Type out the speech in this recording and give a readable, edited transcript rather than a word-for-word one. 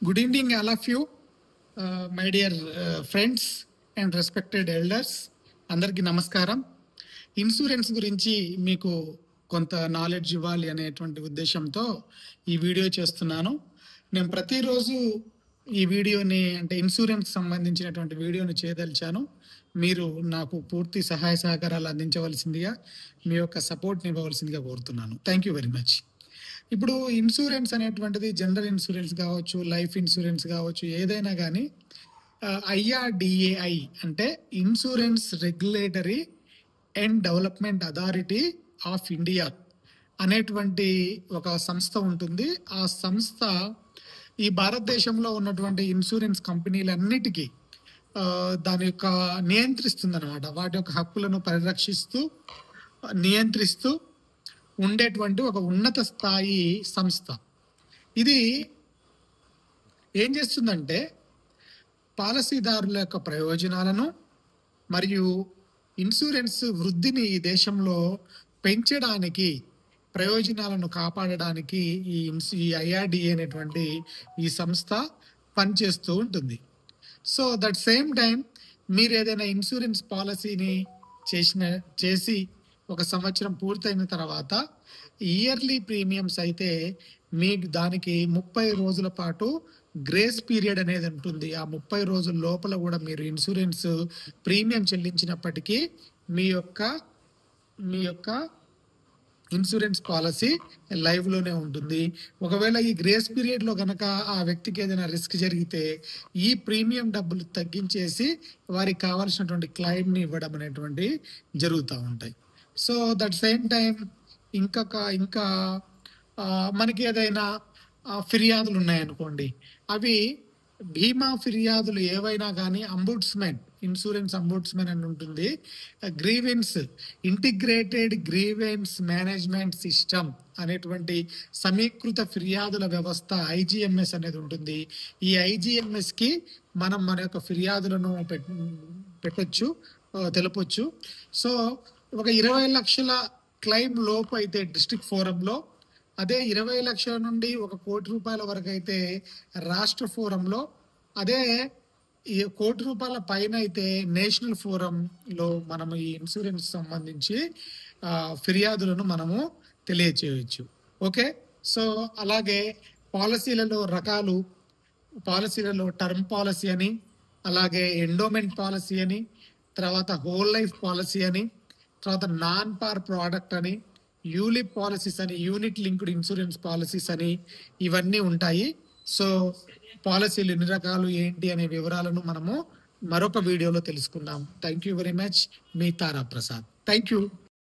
Good evening, all of you, my dear friends and respected elders. అందరికీ నమస్కారం. Insurance గురించి మీకు కొంత నాలెడ్జ్ ఇవ్వాలి అనేటువంటి ఉద్దేశంతో ఈ వీడియో చేస్తున్నాను. నేను ప్రతిరోజు ఈ వీడియోని అంటే ఇన్సూరెన్స్ సంబంధించినటువంటి వీడియోని చేయదలిచాను. మీరు నాకు పూర్తి సహాయ సహకారాలు అందించవలసిందిగా, మీ యొక్క సపోర్ట్ని ఇవ్వవలసిందిగా కోరుతున్నాను. Thank you very much. ఇప్పుడు ఇన్సూరెన్స్ అనేటువంటిది జనరల్ ఇన్సూరెన్స్ కావచ్చు, లైఫ్ ఇన్సూరెన్స్ కావచ్చు, ఏదైనా కానీ IRDAI అంటే insurance regulatory and development authority of India అనేటువంటి ఒక సంస్థ ఉంటుంది. ఆ సంస్థ ఈ భారతదేశంలో ఉన్నటువంటి ఇన్సూరెన్స్ కంపెనీలన్నిటికీ దాని యొక్క నియంత్రిస్తుంది అనమాట. వాటి యొక్క హక్కులను పరిరక్షిస్తూ నియంత్రిస్తూ ఉండేటువంటి ఒక ఉన్నత స్థాయి సంస్థ. ఇది ఏం చేస్తుందంటే పాలసీదారుల యొక్క ప్రయోజనాలను మరియు ఇన్సూరెన్స్ వృద్ధిని ఈ దేశంలో పెంచడానికి, ప్రయోజనాలను కాపాడడానికి ఈ IRDA అనేటువంటి ఈ సంస్థ పనిచేస్తూ ఉంటుంది. సో దట్ సేమ్ టైం మీరు ఏదైనా ఇన్సూరెన్స్ పాలసీని చేసి ఒక సంవత్సరం పూర్తయిన తర్వాత ఇయర్లీ ప్రీమియమ్స్ అయితే మీకు దానికి 30 రోజుల పాటు గ్రేస్ పీరియడ్ అనేది ఉంటుంది. ఆ 30 రోజుల లోపల కూడా మీరు ఇన్సూరెన్స్ ప్రీమియం చెల్లించినప్పటికీ మీ యొక్క ఇన్సూరెన్స్ పాలసీ లైవ్లోనే ఉంటుంది. ఒకవేళ ఈ గ్రేస్ పీరియడ్లో కనుక ఆ వ్యక్తికి ఏదైనా రిస్క్ జరిగితే ఈ ప్రీమియం డబ్బులు తగ్గించేసి వారికి కావాల్సినటువంటి క్లెయిమ్ని ఇవ్వడం అనేటువంటి జరుగుతూ ఉంటాయి. సో దట్ సేమ్ టైం ఇంకా మనకి ఏదైనా ఫిర్యాదులు ఉన్నాయనుకోండి, అవి బీమా ఫిర్యాదులు ఏవైనా కానీ అంబుడ్స్మెన్, ఇన్సూరెన్స్ అంబుడ్స్మెన్ అని ఉంటుంది. Grievance integrated grievance management system అనేటువంటి సమీకృత ఫిర్యాదుల వ్యవస్థ IGMS అనేది ఉంటుంది. ఈ IGMSకి మనం మన యొక్క ఫిర్యాదులను పెట్టొచ్చు, తెలపొచ్చు. సో ఒక 20 లక్షల క్లెయిమ్ లోపు అయితే డిస్ట్రిక్ట్ ఫోరంలో, అదే 20 లక్షల నుండి 1 కోటి రూపాయల వరకు అయితే రాష్ట్ర ఫోరంలో, అదే ఈ 1 కోటి రూపాయల పైన అయితే నేషనల్ ఫోరంలో మనము ఈ ఇన్సూరెన్స్ సంబంధించి ఫిర్యాదులను మనము తెలియచేయవచ్చు. ఓకే. సో అలాగే పాలసీలలో రకాలు, పాలసీలలో టర్మ్ పాలసీ అని, అలాగే ఎండోమెంట్ పాలసీ అని, తర్వాత హోల్ లైఫ్ పాలసీ అని, తర్వాత నాన్ పార్ ప్రోడక్ట్ అని, యూలిప్ పాలసీస్ అని, యూనిట్ లింక్డ్ ఇన్సూరెన్స్ పాలసీస్ అని ఇవన్నీ ఉంటాయి. సో పాలసీలు ఎన్ని రకాలు ఏంటి అనే వివరాలను మనము మరొక వీడియోలో తెలుసుకుందాం. Thank you very much. Me Tara Prasad. Thank you.